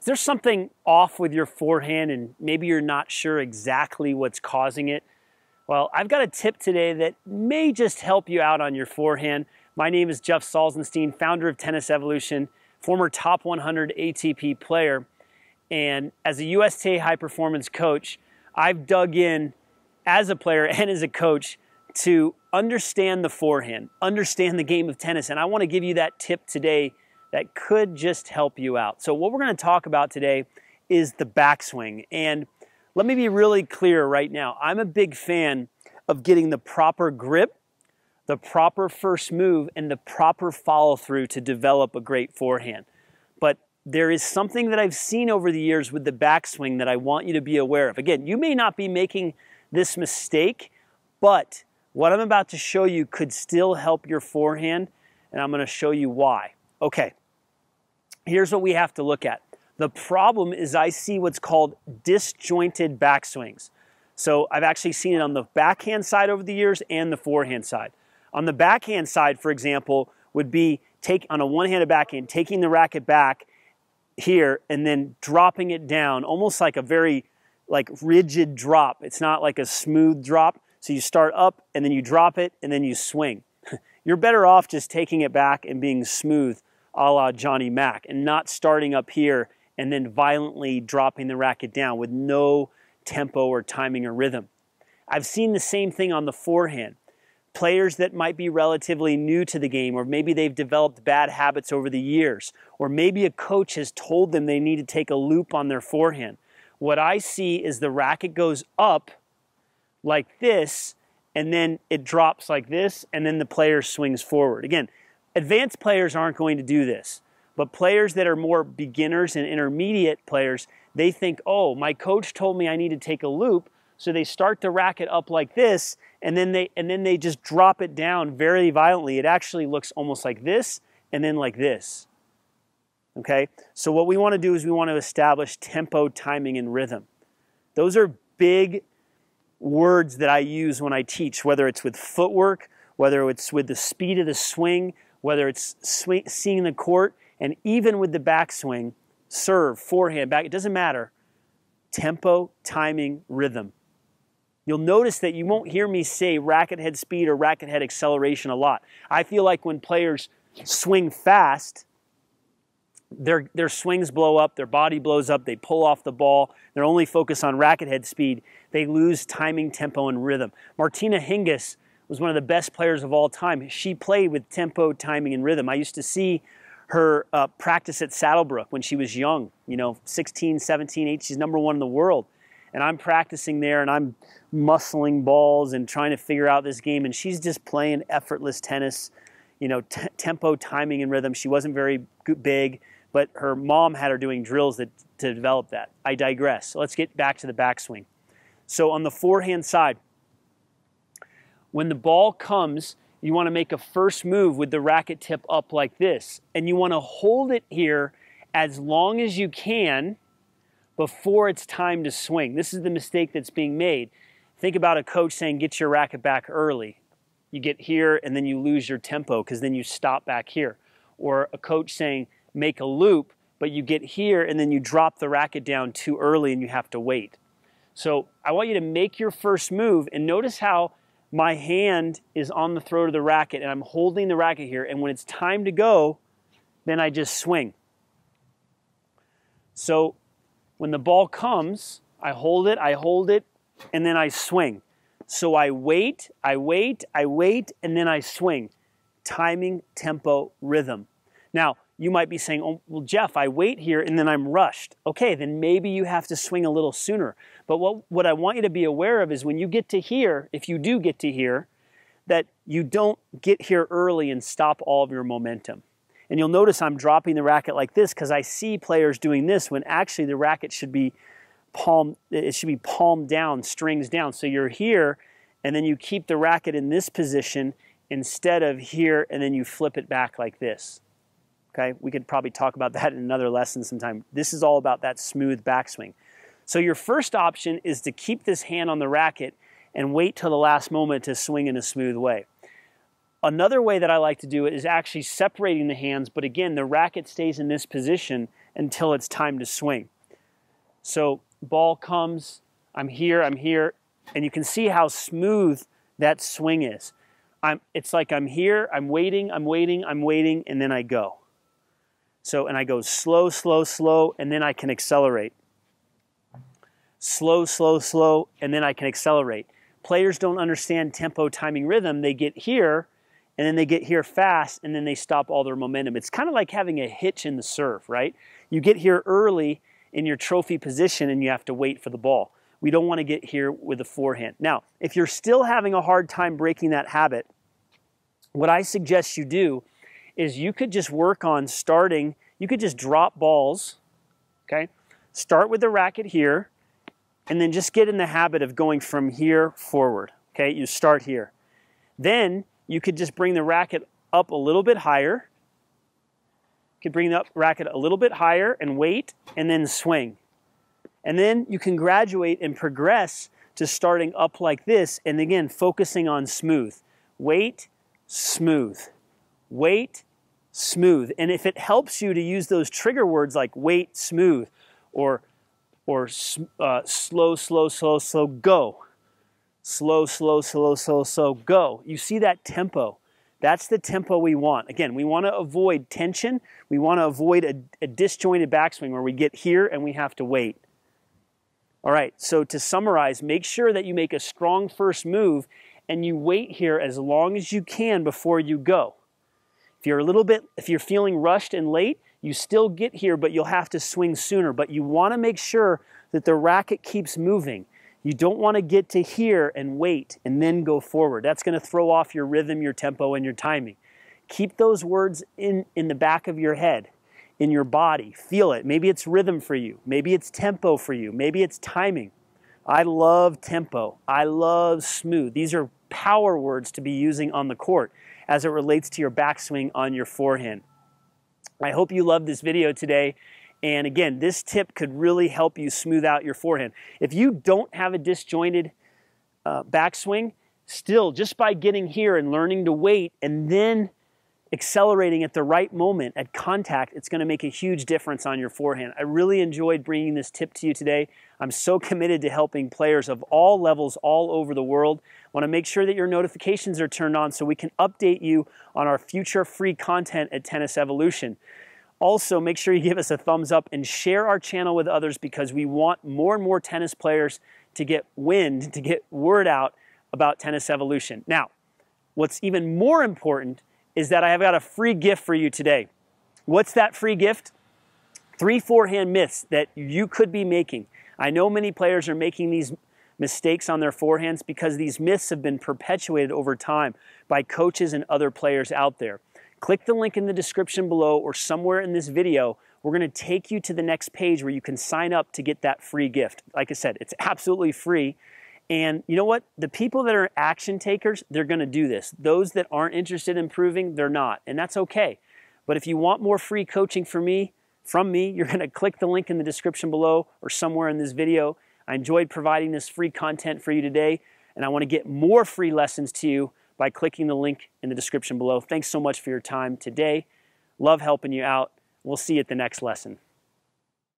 there something off with your forehand and maybe you're not sure exactly what's causing it? Well, I've got a tip today that may just help you out on your forehand. My name is Jeff Salzenstein, founder of Tennis Evolution, former top 100 ATP player. And as a USTA high performance coach, I've dug in as a player and as a coach to understand the forehand, understand the game of tennis. And I want to give you that tip today that could just help you out. So what we're going to talk about today is the backswing. And let me be really clear right now. I'm a big fan of getting the proper grip, the proper first move, and the proper follow through to develop a great forehand. But there is something that I've seen over the years with the backswing that I want you to be aware of. Again, you may not be making this mistake, but what I'm about to show you could still help your forehand, and I'm going to show you why. Okay, here's what we have to look at. The problem is I see what's called disjointed backswings. So I've actually seen it on the backhand side over the years and the forehand side. On the backhand side, for example, would be on a one-handed backhand, taking the racket back here and then dropping it down, almost like a very rigid drop. It's not like a smooth drop. So you start up and then you drop it and then you swing. You're better off just taking it back and being smooth a la Johnny Mac and not starting up here and then violently dropping the racket down with no tempo or timing or rhythm. I've seen the same thing on the forehand. Players that might be relatively new to the game, or maybe they've developed bad habits over the years, or maybe a coach has told them they need to take a loop on their forehand. What I see is the racket goes up like this, and then it drops like this, and then the player swings forward. Again, advanced players aren't going to do this, but players that are more beginners and intermediate players, they think, oh, my coach told me I need to take a loop, so they start the racket up like this, and then they just drop it down very violently. It actually looks almost like this, and then like this. Okay? So what we want to do is we want to establish tempo, timing, and rhythm. Those are big words that I use when I teach, whether it's with footwork, whether it's with the speed of the swing, whether it's seeing the court, and even with the backswing, serve, forehand, back, it doesn't matter. Tempo, timing, rhythm. You'll notice that you won't hear me say racket head speed or racket head acceleration a lot. I feel like when players swing fast, their swings blow up, their body blows up, they pull off the ball, they're only focused on racket head speed, they lose timing, tempo, and rhythm. Martina Hingis was one of the best players of all time. She played with tempo, timing, and rhythm. I used to see her practice at Saddlebrook when she was young, 16, 17, 18, she's #1 in the world. And I'm practicing there and I'm muscling balls and trying to figure out this game, and she's just playing effortless tennis, tempo, timing, and rhythm. She wasn't very big, but her mom had her doing drills to develop that. I digress. So let's get back to the backswing. So on the forehand side, when the ball comes, you want to make a first move with the racket tip up like this. And you want to hold it here as long as you can before it's time to swing. This is the mistake that's being made. Think about a coach saying, get your racket back early. You get here and then you lose your tempo because then you stop back here. Or a coach saying, make a loop, but you get here and then you drop the racket down too early and you have to wait. So I want you to make your first move, and notice how my hand is on the throat of the racket and I'm holding the racket here, and when it's time to go, then I just swing. So when the ball comes, I hold it, and then I swing. So I wait, and then I swing. Timing, tempo, rhythm. Now, you might be saying, oh, well, Jeff, I wait here and then I'm rushed. Okay, then maybe you have to swing a little sooner. But what I want you to be aware of is when you get to here, if you do get to here, that you don't get here early and stop all of your momentum. And you'll notice I'm dropping the racket like this because I see players doing this when actually the racket should be palm down, strings down. So you're here and then you keep the racket in this position instead of here, and then you flip it back like this. Okay, we could probably talk about that in another lesson sometime. This is all about that smooth backswing. So your first option is to keep this hand on the racket and wait till the last moment to swing in a smooth way. Another way that I like to do it is actually separating the hands, but again, the racket stays in this position until it's time to swing. So ball comes, I'm here, and you can see how smooth that swing is. It's like I'm here, I'm waiting, and then I go. So, and I go slow, slow, slow, and then I can accelerate. Slow, slow, slow, and then I can accelerate. Players don't understand tempo, timing, rhythm. They get here, and then they get here fast, and then they stop all their momentum. It's kind of like having a hitch in the serve, right? You get here early in your trophy position, and you have to wait for the ball. We don't want to get here with a forehand. Now, if you're still having a hard time breaking that habit, what I suggest you do is you could just work on starting, you could just drop balls, okay? Start with the racket here, and then just get in the habit of going from here forward, okay? You start here. Then you could just bring the racket up a little bit higher. You could bring the racket a little bit higher and wait, and then swing. And then you can graduate and progress to starting up like this, and again, focusing on smooth. Wait, smooth. Wait, smooth. And if it helps you to use those trigger words like wait, smooth, or slow, slow, slow, slow, go. Slow, slow, slow, slow, slow, go. You see that tempo. That's the tempo we want. Again, we want to avoid tension. We want to avoid a disjointed backswing where we get here and we have to wait. All right, so to summarize, make sure that you make a strong first move and you wait here as long as you can before you go. If you're feeling rushed and late, you still get here, but you'll have to swing sooner. But you want to make sure that the racket keeps moving. You don't want to get to here and wait and then go forward. That's going to throw off your rhythm, your tempo, and your timing. Keep those words in the back of your head, in your body. Feel it. Maybe it's rhythm for you. Maybe it's tempo for you. Maybe it's timing. I love tempo. I love smooth. These are power words to be using on the court as it relates to your backswing on your forehand. I hope you loved this video today. And again, this tip could really help you smooth out your forehand. If you don't have a disjointed backswing, still, just by getting here and learning to wait and then accelerating at the right moment at contact, it's going to make a huge difference on your forehand. I really enjoyed bringing this tip to you today. I'm so committed to helping players of all levels all over the world. I want to make sure that your notifications are turned on so we can update you on our future free content at Tennis Evolution. Also, make sure you give us a thumbs up and share our channel with others because we want more and more tennis players to get wind, to get word out about Tennis Evolution. Now, what's even more important is that I have got a free gift for you today. What's that free gift? 3 forehand myths that you could be making. I know many players are making these mistakes on their forehands because these myths have been perpetuated over time by coaches and other players out there. Click the link in the description below or somewhere in this video. We're going to take you to the next page where you can sign up to get that free gift. Like I said, it's absolutely free. And you know what? The people that are action takers, they're going to do this. Those that aren't interested in improving, they're not. And that's okay. But if you want more free coaching from me, you're going to click the link in the description below or somewhere in this video. I enjoyed providing this free content for you today, and I want to get more free lessons to you by clicking the link in the description below. Thanks so much for your time today. Love helping you out. We'll see you at the next lesson.